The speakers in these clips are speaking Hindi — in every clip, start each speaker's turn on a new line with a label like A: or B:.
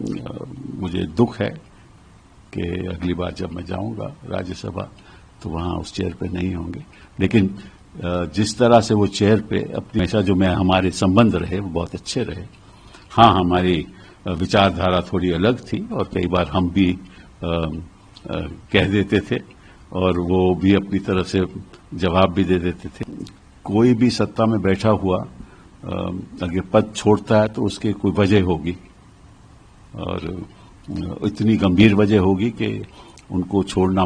A: मुझे दुख है कि अगली बार जब मैं जाऊंगा राज्यसभा तो वहां उस चेयर पे नहीं होंगे, लेकिन जिस तरह से वो चेयर पे अपनी हमेशा जो मैं हमारे संबंध रहे वो बहुत अच्छे रहे। हाँ, हमारी विचारधारा थोड़ी अलग थी और कई बार हम भी कह देते थे और वो भी अपनी तरफ से जवाब भी दे देते थे। कोई भी सत्ता में बैठा हुआ अगर पद छोड़ता है तो उसकी कोई वजह होगी और इतनी गंभीर वजह होगी कि उनको छोड़ना।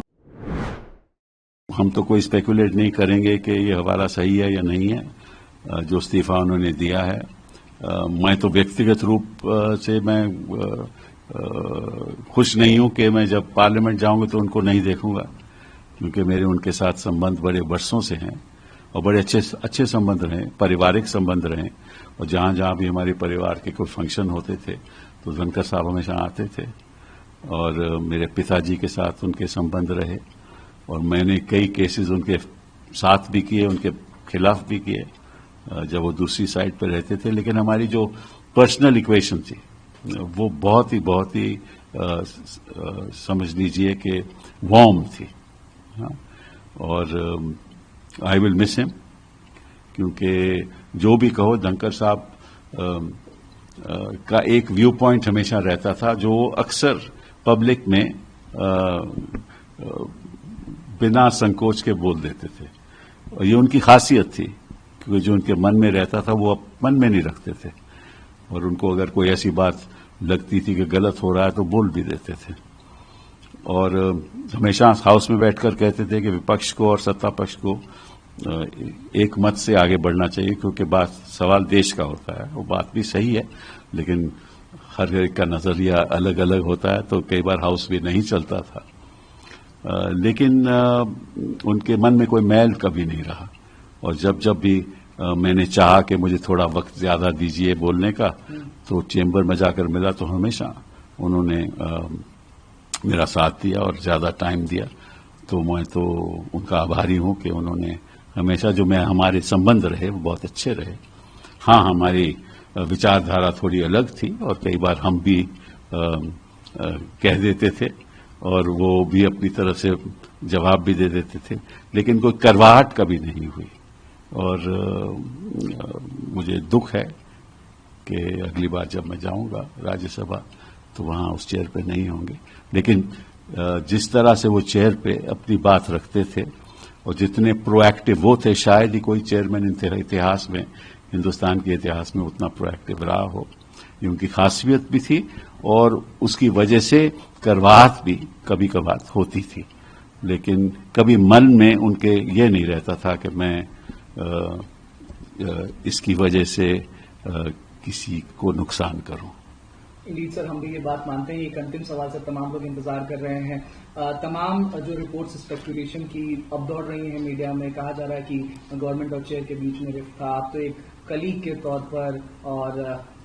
A: हम तो कोई स्पेकुलेट नहीं करेंगे कि ये हवाला सही है या नहीं है जो इस्तीफा उन्होंने दिया है। मैं तो व्यक्तिगत रूप से मैं खुश नहीं हूं कि मैं जब पार्लियामेंट जाऊंगा तो उनको नहीं देखूंगा, क्योंकि मेरे उनके साथ संबंध बड़े वर्षों से हैं और बड़े अच्छे संबंध रहे, पारिवारिक संबंध रहे। और जहां जहां भी हमारे परिवार के कोई फंक्शन होते थे तो धनखड़ साहब हमेशा आते थे और मेरे पिताजी के साथ उनके संबंध रहे और मैंने कई केसेस उनके साथ भी किए, उनके खिलाफ भी किए जब वो दूसरी साइड पर रहते थे। लेकिन हमारी जो पर्सनल इक्वेशन थी वो बहुत ही समझ लीजिए कि वार्म थी। हाँ? और आई विल मिस हिम, क्योंकि जो भी कहो धनखड़ साहब का एक व्यू पॉइंट हमेशा रहता था जो अक्सर पब्लिक में बिना संकोच के बोल देते थे और ये उनकी खासियत थी, क्योंकि जो उनके मन में रहता था वो मन में नहीं रखते थे और उनको अगर कोई ऐसी बात लगती थी कि गलत हो रहा है तो बोल भी देते थे। और हमेशा हाउस में बैठकर कहते थे कि विपक्ष को और सत्ता पक्ष को एक मत से आगे बढ़ना चाहिए, क्योंकि बात सवाल देश का होता है। वो बात भी सही है, लेकिन हर एक का नजरिया अलग अलग होता है तो कई बार हाउस भी नहीं चलता था। लेकिन उनके मन में कोई मैल कभी नहीं रहा और जब भी मैंने चाहा कि मुझे थोड़ा वक्त ज्यादा दीजिए बोलने का तो चेंबर में जाकर मिला तो हमेशा उन्होंने मेरा साथ दिया और ज्यादा टाइम दिया। तो मैं तो उनका आभारी हूं कि उन्होंने हमेशा जो मैं हमारे संबंध रहे वो बहुत अच्छे रहे। हाँ, हमारी विचारधारा थोड़ी अलग थी और कई बार हम भी कह देते थे और वो भी अपनी तरफ से जवाब भी दे देते थे, लेकिन कोई करवाहट कभी नहीं हुई। और मुझे दुख है कि अगली बार जब मैं जाऊंगा राज्यसभा तो वहां उस चेयर पे नहीं होंगे, लेकिन जिस तरह से वो चेयर पे अपनी बात रखते थे और जितने प्रोएक्टिव वो थे, शायद ही कोई चेयरमैन इतिहास में, हिंदुस्तान के इतिहास में उतना प्रोएक्टिव रहा हो। ये उनकी खासियत भी थी और उसकी वजह से करवाहट भी कभी कभार होती थी, लेकिन कभी मन में उनके ये नहीं रहता था कि मैं इसकी वजह से किसी को नुकसान करूं।
B: इंडीड सर, हम भी ये बात मानते हैं। एक अंतिम सवाल से तमाम लोग इंतजार कर रहे हैं। तमाम जो रिपोर्ट्स स्पेकुलेशन की अब दौड़ रही हैं मीडिया में, कहा जा रहा है कि गवर्नमेंट और चेयर के बीच में रिफ्ट था। आप तो एक कलीग के तौर पर और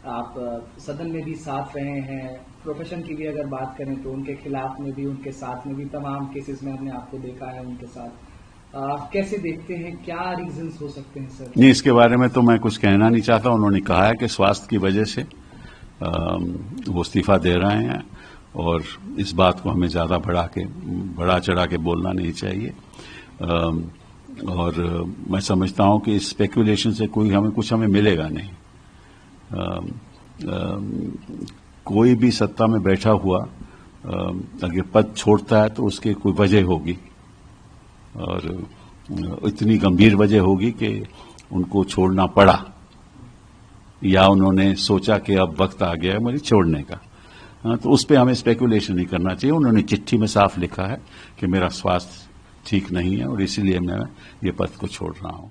B: आप सदन में भी साथ रहे हैं, प्रोफेशन की भी अगर बात करें तो उनके खिलाफ में भी उनके साथ में भी तमाम केसेस में हमने आपको देखा है उनके साथ। आप कैसे देखते हैं, क्या रीजंस हो सकते हैं सर?
A: नहीं, इसके बारे में तो मैं कुछ कहना नहीं चाहता। उन्होंने कहा है कि स्वास्थ्य की वजह से वो इस्तीफा दे रहे हैं और इस बात को हमें ज्यादा बढ़ा चढ़ा के बोलना नहीं चाहिए। और मैं समझता हूं कि इस स्पेकुलेशन से कुछ हमें मिलेगा नहीं। कोई भी सत्ता में बैठा हुआ अगर पद छोड़ता है तो उसकी कोई वजह होगी और इतनी गंभीर वजह होगी कि उनको छोड़ना पड़ा या उन्होंने सोचा कि अब वक्त आ गया है मुझे छोड़ने का। तो उस पर हमें स्पेकुलेशन नहीं करना चाहिए। उन्होंने चिट्ठी में साफ लिखा है कि मेरा स्वास्थ्य ठीक नहीं है और इसीलिए मैं ये पद को छोड़ रहा हूं।